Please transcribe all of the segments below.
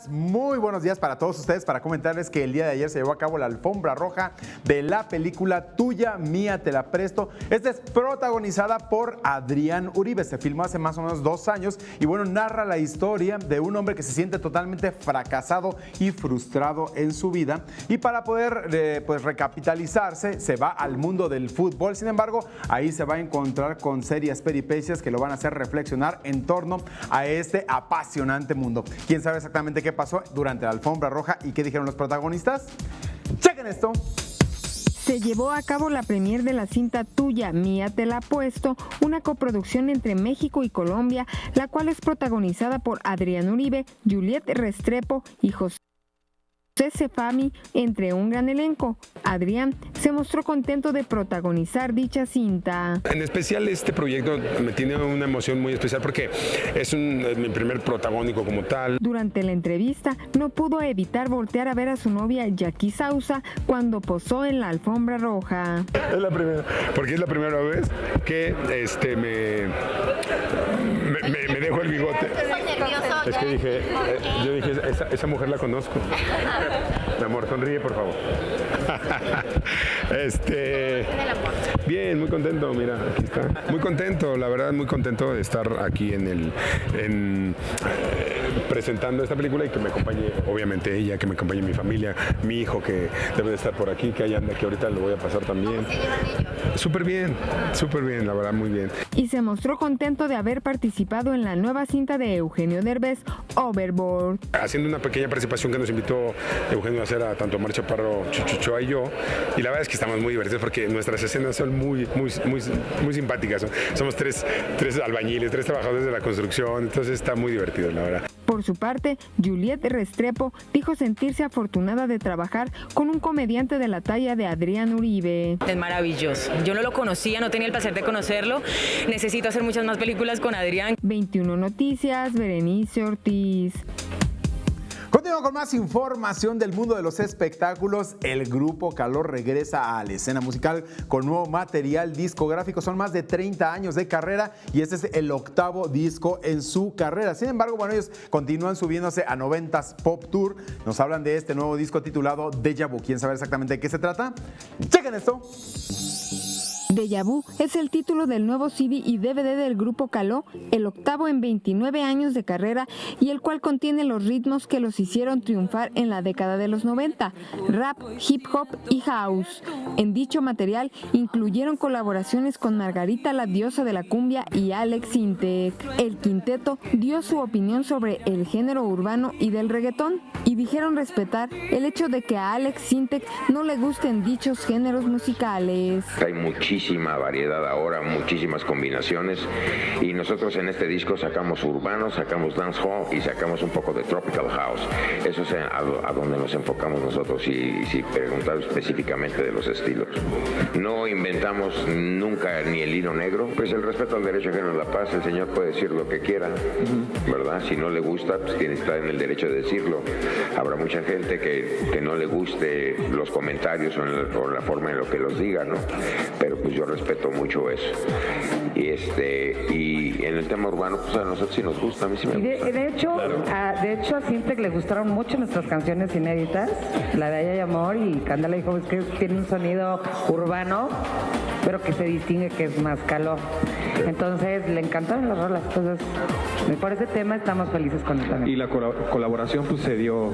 Muy buenos días para todos ustedes, para comentarles que el día de ayer se llevó a cabo la alfombra roja de la película Tuya, Mía, Te la Presto. Esta es protagonizada por Adrián Uribe, se filmó hace más o menos 2 años y bueno, narra la historia de un hombre que se siente totalmente fracasado y frustrado en su vida y para poder pues recapitalizarse se va al mundo del fútbol. Sin embargo, ahí se va a encontrar con serias peripecias que lo van a hacer reflexionar en torno a este apasionante mundo. ¿Quién sabe exactamente qué pasó durante la alfombra roja y qué dijeron los protagonistas? ¡Chequen esto! Se llevó a cabo la premier de la cinta Tuya, Mía, Te la Puesto, una coproducción entre México y Colombia, la cual es protagonizada por Adrián Uribe, Juliet Restrepo y José Sefami, entre un gran elenco. Adrián se mostró contento de protagonizar dicha cinta. En especial este proyecto me tiene una emoción muy especial porque es mi primer protagónico como tal. Durante la entrevista no pudo evitar voltear a ver a su novia Jackie Sousa cuando posó en la alfombra roja. Es la primera, porque es la primera vez que me dejo el bigote. Es que yo dije, esa mujer la conozco. Mi amor, sonríe, por favor. Bien, muy contento, mira, aquí está. Muy contento, la verdad, muy contento de estar aquí presentando esta película y que me acompañe, obviamente ella, que me acompañe mi familia, mi hijo que debe de estar por aquí, que ahí anda, que ahorita lo voy a pasar también. Súper bien, la verdad, muy bien. Y se mostró contento de haber participado en la nueva cinta de Eugenio Derbez, Overboard. Haciendo una pequeña participación que nos invitó Eugenio a hacer a tanto Omar Chaparro, Chuchuchoa y yo, y la verdad es que estamos muy divertidos porque nuestras escenas son muy simpáticas. Somos tres albañiles, 3 trabajadores de la construcción, entonces está muy divertido, la verdad. Por su parte, Juliet Restrepo dijo sentirse afortunada de trabajar con un comediante de la talla de Adrián Uribe. Es maravilloso. Yo no lo conocía, no tenía el placer de conocerlo. Necesito hacer muchas más películas con Adrián. 21 Noticias, Berenice Ortiz. Continuamos con más información del mundo de los espectáculos. El grupo Caló regresa a la escena musical con nuevo material discográfico. Son más de 30 años de carrera y este es el 8º disco en su carrera. Sin embargo, bueno, ellos continúan subiéndose a 90s Pop Tour. Nos hablan de este nuevo disco titulado Deja Vu. ¿Quieren saber exactamente de qué se trata? ¡Chequen esto! Deja Vu es el título del nuevo CD y DVD del grupo Caló, el 8º en 29 años de carrera y el cual contiene los ritmos que los hicieron triunfar en la década de los 90, rap, hip hop y house. En dicho material incluyeron colaboraciones con Margarita la diosa de la cumbia y Alex Sintek. El quinteto dio su opinión sobre el género urbano y del reggaetón y dijeron respetar el hecho de que a Alex Sintek no le gusten dichos géneros musicales. Hay muchísima variedad ahora, muchísimas combinaciones y nosotros en este disco sacamos urbano, sacamos dancehall y sacamos un poco de tropical house. Eso es a donde nos enfocamos nosotros y si preguntar específicamente de los estilos. No inventamos nunca ni el hilo negro, pues el respeto al derecho ajeno a la paz, el señor puede decir lo que quiera, ¿verdad? Si no le gusta, pues tiene que estar en el derecho de decirlo. Habrá mucha gente que no le guste los comentarios o la forma en lo que los diga, ¿no? Pero pues yo respeto mucho eso. Y en el tema urbano, pues a nosotros sí nos gusta, a mí sí me gusta. De hecho a Sintek le gustaron mucho nuestras canciones inéditas, la de Ay, Ay, Amor, y Candela dijo es que tiene un sonido urbano, pero que se distingue que es más Caló. Entonces le encantaron las rolas, entonces por ese tema estamos felices con él también. Y la colaboración pues se dio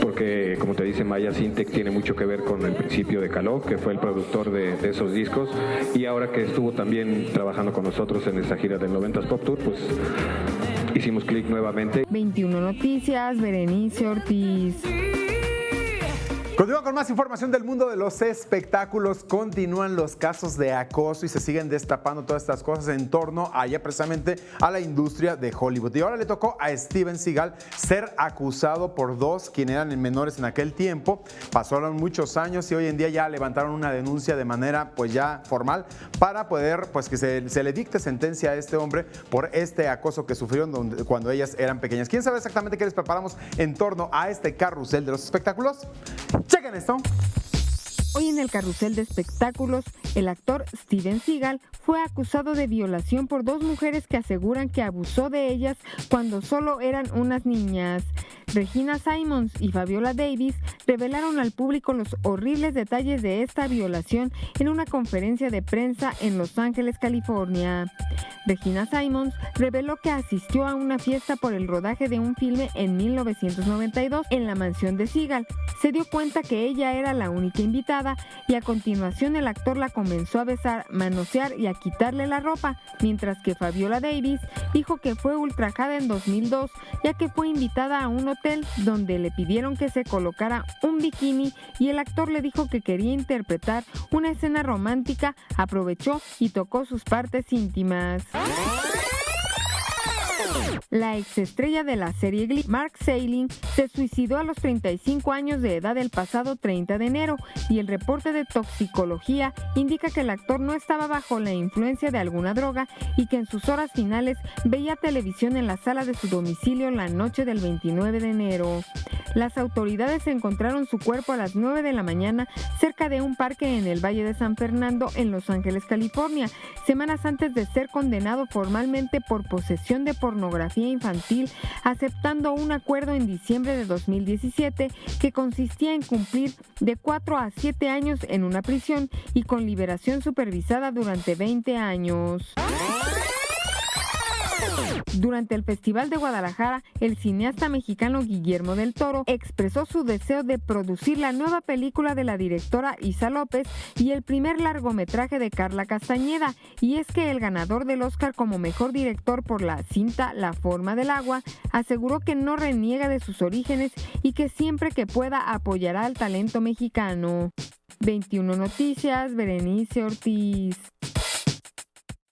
porque, como te dice Maya, Sintek tiene mucho que ver con el principio de Caló, que fue el productor de esos discos, y ahora que estuvo también trabajando con nosotros en esta gira del 90s Pop Tour, pues hicimos clic nuevamente. 21 Noticias, Berenice Ortiz. Continúa con más información del mundo de los espectáculos. Continúan los casos de acoso y se siguen destapando todas estas cosas en torno allá precisamente a la industria de Hollywood. Y ahora le tocó a Steven Seagal ser acusado por 2 quienes eran menores en aquel tiempo. Pasaron muchos años y hoy en día ya levantaron una denuncia de manera pues ya formal para poder pues que se le dicte sentencia a este hombre por este acoso que sufrieron cuando ellas eran pequeñas. ¿Quién sabe exactamente qué les preparamos en torno a este carrusel de los espectáculos? ¡Chequen esto! Hoy en el carrusel de espectáculos, el actor Steven Seagal fue acusado de violación por 2 mujeres que aseguran que abusó de ellas cuando solo eran unas niñas. Regina Simons y Fabiola Davis revelaron al público los horribles detalles de esta violación en una conferencia de prensa en Los Ángeles, California. Regina Simons reveló que asistió a una fiesta por el rodaje de un filme en 1992 en la mansión de Seagal. Se dio cuenta que ella era la única invitada y a continuación el actor la comenzó a besar, manosear y a quitarle la ropa, mientras que Fabiola Davis dijo que fue ultrajada en 2002 ya que fue invitada a un hotel donde le pidieron que se colocara un bikini y el actor le dijo que quería interpretar una escena romántica, aprovechó y tocó sus partes íntimas. La exestrella de la serie Glee, Mark Salling, se suicidó a los 35 años de edad el pasado 30 de enero y el reporte de toxicología indica que el actor no estaba bajo la influencia de alguna droga y que en sus horas finales veía televisión en la sala de su domicilio la noche del 29 de enero. Las autoridades encontraron su cuerpo a las 9 de la mañana cerca de un parque en el Valle de San Fernando, en Los Ángeles, California, semanas antes de ser condenado formalmente por posesión de pornografía infantil, aceptando un acuerdo en diciembre de 2017 que consistía en cumplir de 4 a 7 años en una prisión y con liberación supervisada durante 20 años. Durante el Festival de Guadalajara, el cineasta mexicano Guillermo del Toro expresó su deseo de producir la nueva película de la directora Isa López y el primer largometraje de Carla Castañeda, y es que el ganador del Oscar como mejor director por la cinta La forma del agua aseguró que no reniega de sus orígenes y que siempre que pueda apoyará al talento mexicano. 21 Noticias, Berenice Ortiz.